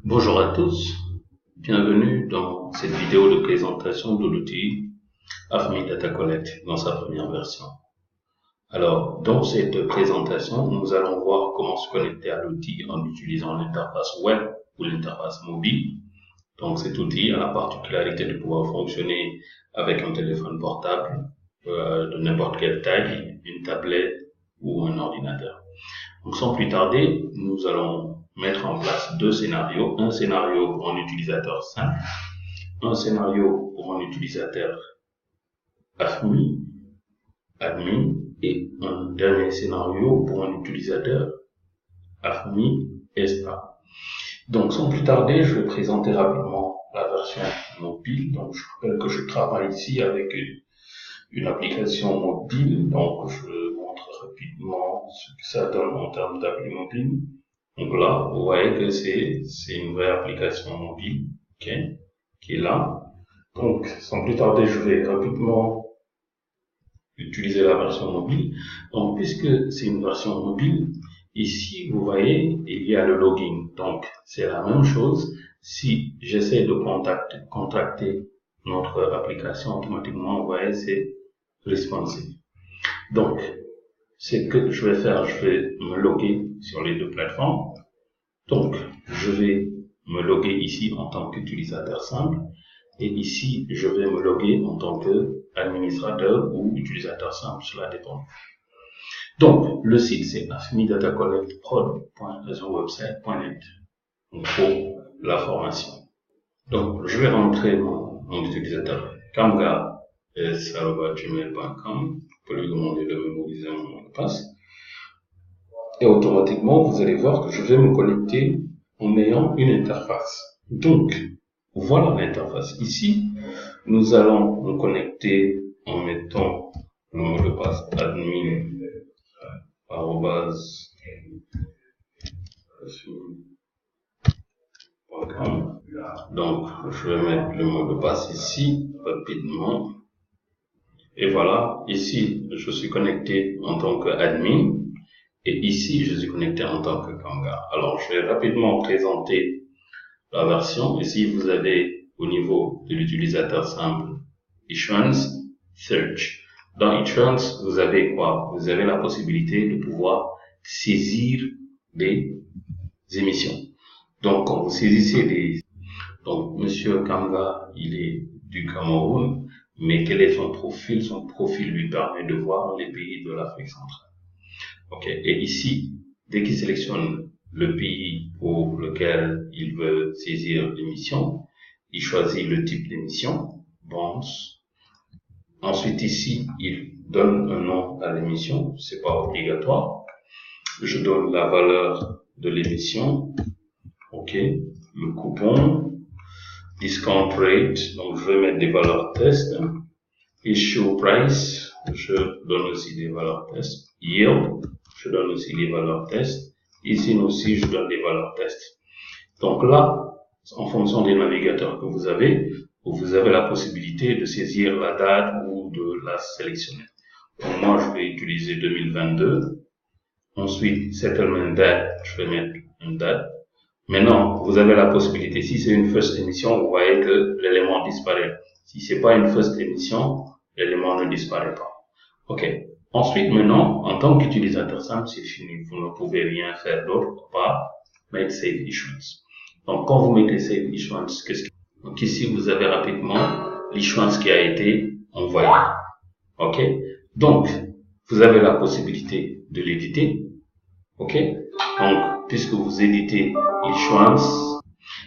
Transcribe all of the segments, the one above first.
Bonjour à tous, bienvenue dans cette vidéo de présentation de l'outil AFMI Data Collect dans sa première version. Alors, dans cette présentation, nous allons voir comment se connecter à l'outil en utilisant l'interface web ou l'interface mobile. Donc, cet outil a la particularité de pouvoir fonctionner avec un téléphone portable de n'importe quelle taille, une tablette ou un ordinateur. Donc, sans plus tarder, nous allons mettre en place deux scénarios. Un scénario pour un utilisateur simple, un scénario pour un utilisateur AFMI, admin, et un dernier scénario pour un utilisateur AFMI SA. Donc, sans plus tarder, je vais présenter rapidement la version mobile. Donc, je rappelle que je travaille ici avec une application mobile. Donc, je montre rapidement ce que ça donne en termes d'appli mobile. Donc là, vous voyez que c'est une vraie application mobile, okay, qui est là. Donc, sans plus tarder, je vais rapidement utiliser la version mobile. Donc, puisque c'est une version mobile, ici, vous voyez, il y a le login. Donc, c'est la même chose. Si j'essaie de contacter notre application, automatiquement, vous voyez, c'est responsive. Donc, ce que je vais faire, je vais me loguer sur les deux plateformes. Donc, je vais me loguer ici en tant qu'utilisateur simple et ici, je vais me loguer en tant qu'administrateur ou utilisateur simple, cela dépend. Donc, le site c'est afmidatacollectprod.azurewebsite.net pour la formation. Donc, je vais rentrer mon utilisateur kamga@gmail.com pour lui demander de mémoriser mon mot de passe. Et automatiquement, vous allez voir que je vais me connecter en ayant une interface. Donc, voilà l'interface. Ici, nous allons nous connecter en mettant le mot de passe admin @. Donc, je vais mettre le mot de passe ici rapidement. Et voilà, ici, je suis connecté en tant qu'admin. Et ici, je suis connecté en tant que Kanga. Alors, je vais rapidement présenter la version. Ici, vous avez au niveau de l'utilisateur simple, Issuance, Search. Dans Issuance, vous avez quoi? Vous avez la possibilité de pouvoir saisir des émissions. Donc, quand vous saisissez donc, Monsieur Kanga, il est du Cameroun, mais quel est son profil? Son profil lui permet de voir les pays de l'Afrique centrale. Ok, et ici, dès qu'il sélectionne le pays pour lequel il veut saisir l'émission, il choisit le type d'émission, bonds. Ensuite ici, il donne un nom à l'émission, c'est pas obligatoire. Je donne la valeur de l'émission, ok, le coupon, discount rate, donc je vais mettre des valeurs test, issue price, je donne aussi des valeurs test, yield, je donne aussi des valeurs test. Ici aussi, je donne des valeurs test. Donc là, en fonction des navigateurs que vous avez la possibilité de saisir la date ou de la sélectionner. Donc moi, je vais utiliser 2022. Ensuite, settlement date, je vais mettre une date. Maintenant, vous avez la possibilité, si c'est une first émission, vous voyez que l'élément disparaît. Si c'est pas une first émission, l'élément ne disparaît pas. Ok. Ensuite, maintenant, en tant qu'utilisateur simple, c'est fini. Vous ne pouvez rien faire d'autre par make save issuance. Donc, quand vous mettez save issuance, donc ici, vous avez rapidement l'issuance qui a été envoyée. Ok. Donc, vous avez la possibilité de l'éditer. Ok. Donc, puisque vous éditez issuance,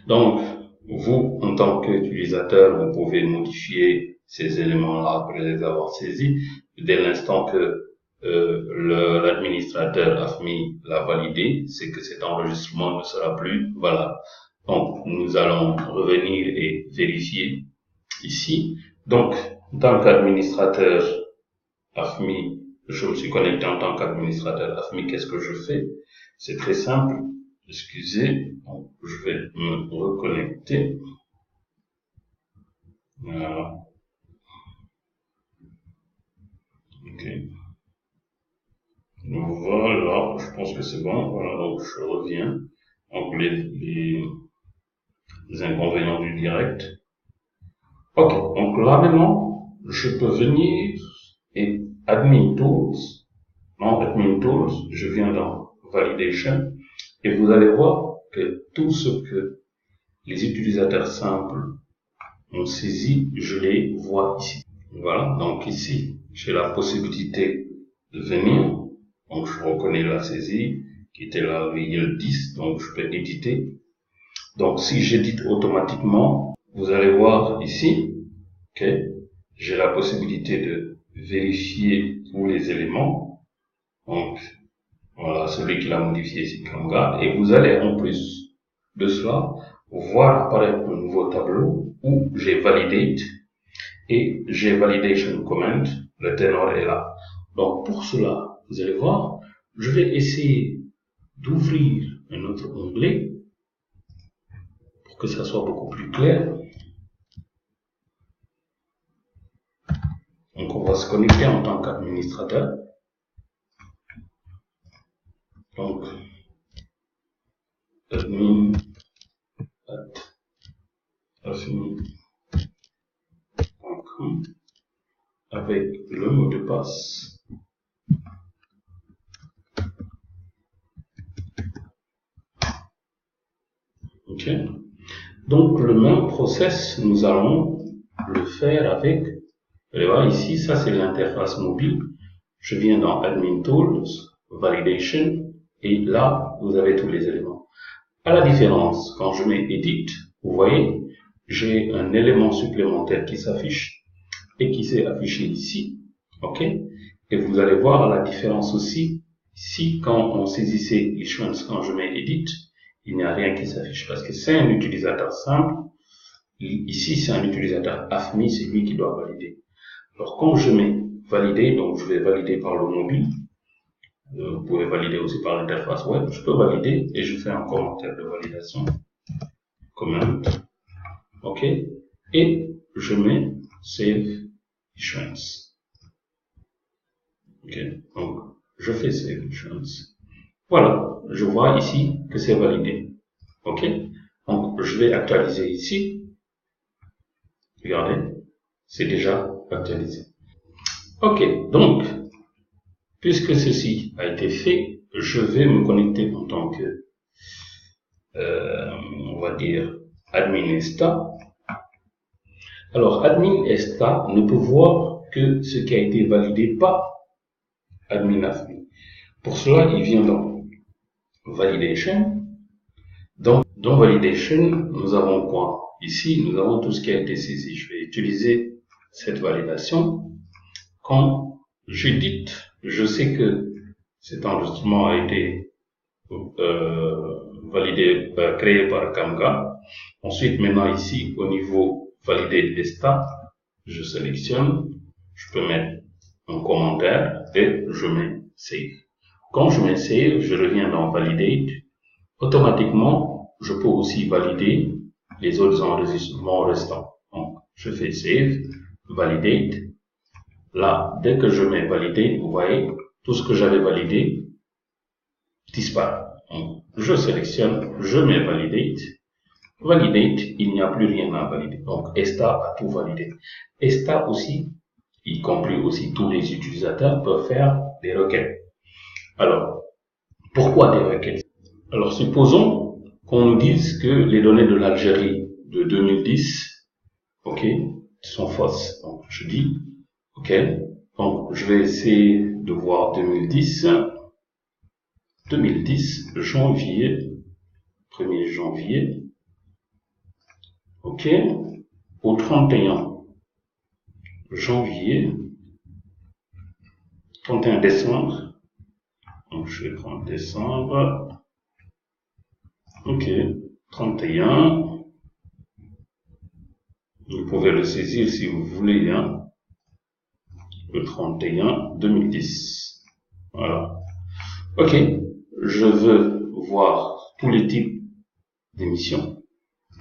donc, vous, en tant qu'utilisateur, vous pouvez modifier ces éléments-là après les avoir saisis. Dès l'instant que l'administrateur AFMI l'a validé, c'est que cet enregistrement ne sera plus valable. Donc, nous allons revenir et vérifier ici. Donc, en tant qu'administrateur AFMI, je me suis connecté en tant qu'administrateur AFMI. Qu'est-ce que je fais? C'est très simple. Excusez, donc je vais me reconnecter. Voilà. Ok. Voilà, je pense que c'est bon. Voilà, donc je reviens. Donc inconvénients du direct. Ok, donc là maintenant, je peux venir et Admin Tools, je viens dans Validation et vous allez voir que tout ce que les utilisateurs simples ont saisi, je les vois ici. Voilà, donc ici, j'ai la possibilité de venir, donc je reconnais la saisie qui était la virgule 10, donc je peux éditer. Donc si j'édite automatiquement, vous allez voir ici, ok, j'ai la possibilité de vérifier tous les éléments. Donc voilà, celui qui l'a modifié c'est Kanga, et vous allez en plus de cela voir apparaître un nouveau tableau où j'ai validate et j'ai validation comment, le ténor est là. Donc pour cela, vous allez voir, je vais essayer d'ouvrir un autre onglet pour que ça soit beaucoup plus clair. Donc on va se connecter en tant qu'administrateur. Donc admin @affinity.com avec le mot de passe. Ok. Donc le même process, nous allons le faire avec, vous voyez ici, ça c'est l'interface mobile. Je viens dans Admin Tools, Validation, et là vous avez tous les éléments. À la différence, quand je mets Edit, vous voyez, j'ai un élément supplémentaire qui s'affiche et qui s'est affiché ici, ok? Et vous allez voir la différence aussi, ici, quand on saisissait Issuance, quand je mets Edit, il n'y a rien qui s'affiche parce que c'est un utilisateur simple. Ici, c'est un utilisateur AFMI, c'est lui qui doit valider. Alors, quand je mets valider, donc je vais valider par le mobile. Vous pouvez valider aussi par l'interface web. Je peux valider et je fais un commentaire de validation. Comment. OK. Et je mets Save Issuance. OK. Donc, je fais Save Issuance. Voilà. Je vois ici que c'est validé. OK. Donc, je vais actualiser ici. Regardez. C'est déjà actualisé. OK. Donc, puisque ceci a été fait, je vais me connecter en tant que, on va dire, admin ESTA. Alors, admin ESTA ne peut voir que ce qui a été validé par admin AFMI. Pour cela, il vient dans Validation. Donc, dans Validation, nous avons quoi? Ici, nous avons tout ce qui a été saisi. Je vais utiliser cette validation. Quand j'édite, je sais que cet enregistrement a été validé, créé par Kanga. Ensuite, maintenant ici, au niveau validé ESTA, je sélectionne, je peux mettre un commentaire et je mets Save. Quand je mets Save, je reviens dans Validate. Automatiquement, je peux aussi valider les autres enregistrements restants. Donc, je fais Save, Validate. Là, dès que je mets Validate, vous voyez, tout ce que j'avais validé disparaît. Donc, je sélectionne, je mets Validate. Validate, il n'y a plus rien à valider. Donc, ESTA a tout validé. ESTA aussi, y compris aussi tous les utilisateurs, peuvent faire des requêtes. Alors, pourquoi des requêtes? Alors, supposons qu'on nous dise que les données de l'Algérie de 2010, ok, sont fausses. Donc, je dis, ok, donc je vais essayer de voir 2010, janvier, 1er janvier, ok, au 31 janvier, 31 décembre, donc je vais prendre décembre, ok, 31, vous pouvez le saisir si vous voulez, hein, le 31 2010, voilà, ok, je veux voir tous les types d'émissions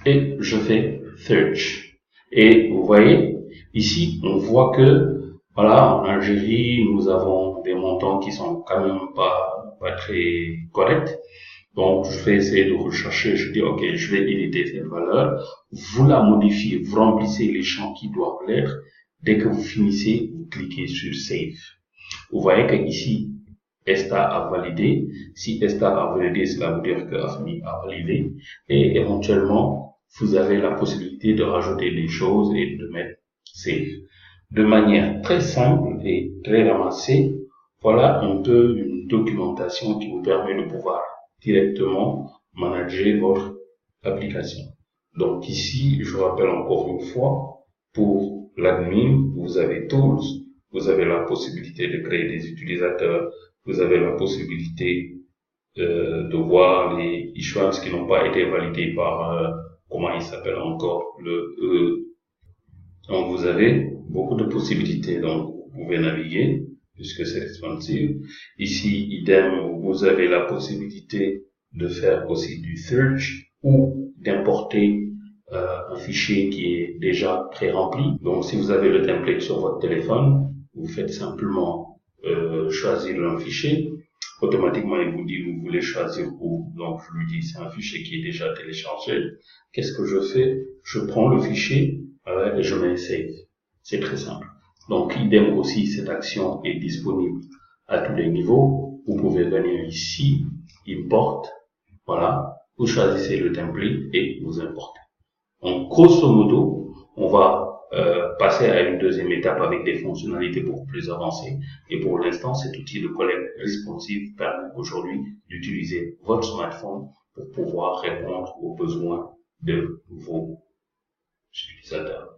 et je fais search, et vous voyez, ici, on voit que, voilà, en Algérie, nous avons des montants qui sont quand même pas très corrects. Donc, je vais essayer de rechercher, je dis, ok, je vais éditer cette valeur, vous la modifiez, vous remplissez les champs qui doivent l'être. Dès que vous finissez, vous cliquez sur Save. Vous voyez que ici, ESTA a validé. Si ESTA a validé, cela veut dire que AFMI a validé. Et éventuellement, vous avez la possibilité de rajouter des choses et de mettre Save. De manière très simple et très ramassée, voilà un peu une documentation qui vous permet de pouvoir directement manager votre application. Donc ici, je rappelle encore une fois, pour l'admin, vous avez Tools, vous avez la possibilité de créer des utilisateurs, vous avez la possibilité de voir les issuances qui n'ont pas été validées par, comment il s'appelle encore, donc vous avez beaucoup de possibilités, donc vous pouvez naviguer, puisque c'est responsive. Ici, idem, vous avez la possibilité de faire aussi du search ou d'importer un fichier qui est déjà pré-rempli. Donc si vous avez le template sur votre téléphone, vous faites simplement choisir un fichier. Automatiquement, il vous dit, vous voulez choisir où. Donc, je lui dis, c'est un fichier qui est déjà téléchargé. Qu'est-ce que je fais? Je prends le fichier et je mets Save. C'est très simple. Donc, idem aussi, cette action est disponible à tous les niveaux. Vous pouvez venir ici, Import. Voilà. Vous choisissez le template et vous importez. Donc, grosso modo, on va passer à une deuxième étape avec des fonctionnalités beaucoup plus avancées. Et pour l'instant, cet outil de collecte responsive permet aujourd'hui d'utiliser votre smartphone pour pouvoir répondre aux besoins de vos utilisateurs.